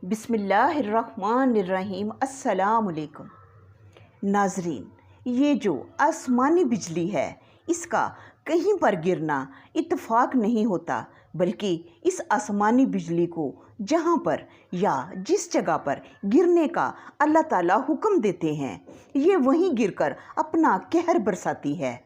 बिस्मिल्लाहिर्रहमानिर्रहीम। अस्सलामुअलैकुम नाजरीन, ये जो आसमानी बिजली है इसका कहीं पर गिरना इत्तेफाक नहीं होता, बल्कि इस आसमानी बिजली को जहाँ पर या जिस जगह पर गिरने का अल्लाह ताला हुक्म देते हैं ये वहीं गिरकर अपना कहर बरसाती है।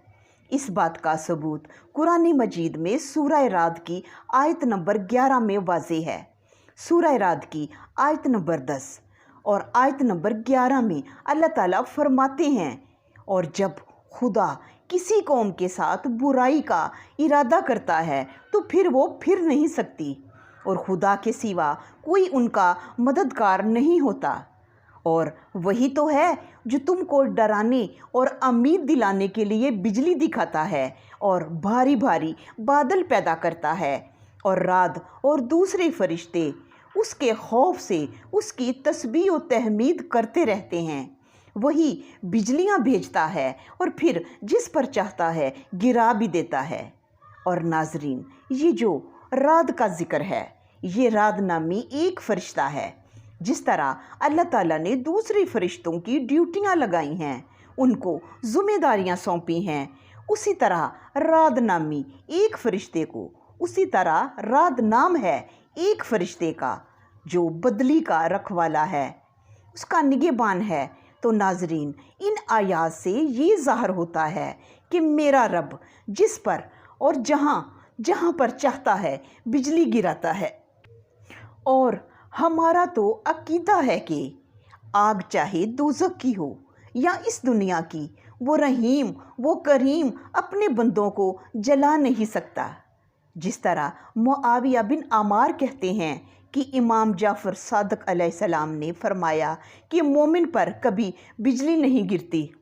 इस बात का सबूत कुरान मजीद में सूरह राद की आयत नंबर 11 में वाज़ेह है। सूरह राद की आयत नंबर 10 और आयत नंबर 11 में अल्लाह ताला फरमाते हैं, और जब खुदा किसी कौम के साथ बुराई का इरादा करता है तो फिर वो फिर नहीं सकती, और खुदा के सिवा कोई उनका मददगार नहीं होता। और वही तो है जो तुमको डराने और उम्मीद दिलाने के लिए बिजली दिखाता है और भारी भारी बादल पैदा करता है, और रात और दूसरे फरिश्ते उसके खौफ से उसकी तस्बीह और तहमीद करते रहते हैं। वही बिजलियां भेजता है और फिर जिस पर चाहता है गिरा भी देता है। और नाजरीन, ये जो रात का जिक्र है ये रात नामी एक फरिश्ता है। जिस तरह अल्लाह ताला ने दूसरे फरिश्तों की ड्यूटियां लगाई हैं, उनको ज़िम्मेदारियां सौंपी हैं, उसी तरह रात नामी एक फरिश्ते को, उसी तरह रात नाम है एक फरिश्ते का जो बदली का रखवाला है, उसका निगहबान है। तो नाजरीन, इन आयात से ये ज़ाहिर होता है कि मेरा रब जिस पर और जहाँ पर चाहता है बिजली गिराता है। और हमारा तो अकीदा है कि आग चाहे दोज़ख की हो या इस दुनिया की, वो रहीम वो करीम अपने बंदों को जला नहीं सकता। जिस तरह मुआविया बिन अमार कहते हैं कि इमाम जाफ़र सादिक अलैहिस्सलाम ने फरमाया कि मोमिन पर कभी बिजली नहीं गिरती।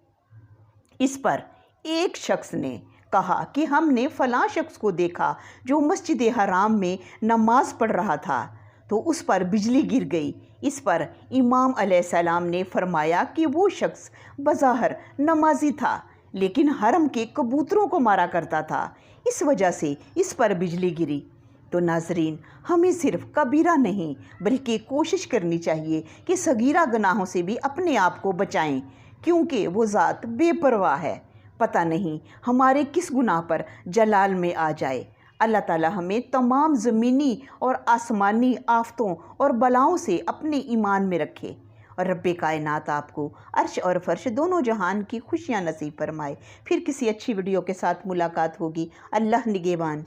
इस पर एक शख्स ने कहा कि हमने फ़लाँ शख्स को देखा जो मस्जिद हराम में नमाज पढ़ रहा था, तो उस पर बिजली गिर गई। इस पर इमाम अलैहिस्सलाम ने फरमाया कि वो शख्स बज़ाहिर नमाजी था, लेकिन हरम के कबूतरों को मारा करता था, इस वजह से इस पर बिजली गिरी। तो नाजरीन, हमें सिर्फ कबीरा नहीं बल्कि कोशिश करनी चाहिए कि सगीरा गुनाहों से भी अपने आप को बचाएं, क्योंकि वो ज़ात बेपरवाह है। पता नहीं हमारे किस गुनाह पर जलाल में आ जाए। अल्लाह ताला हमें तमाम ज़मीनी और आसमानी आफतों और बलाओं से अपने ईमान में रखे, और रब्बे कायनात आपको अर्श और फर्श दोनों जहान की खुशियाँ नसीब फरमाए। फिर किसी अच्छी वीडियो के साथ मुलाकात होगी। अल्लाह निगहबान।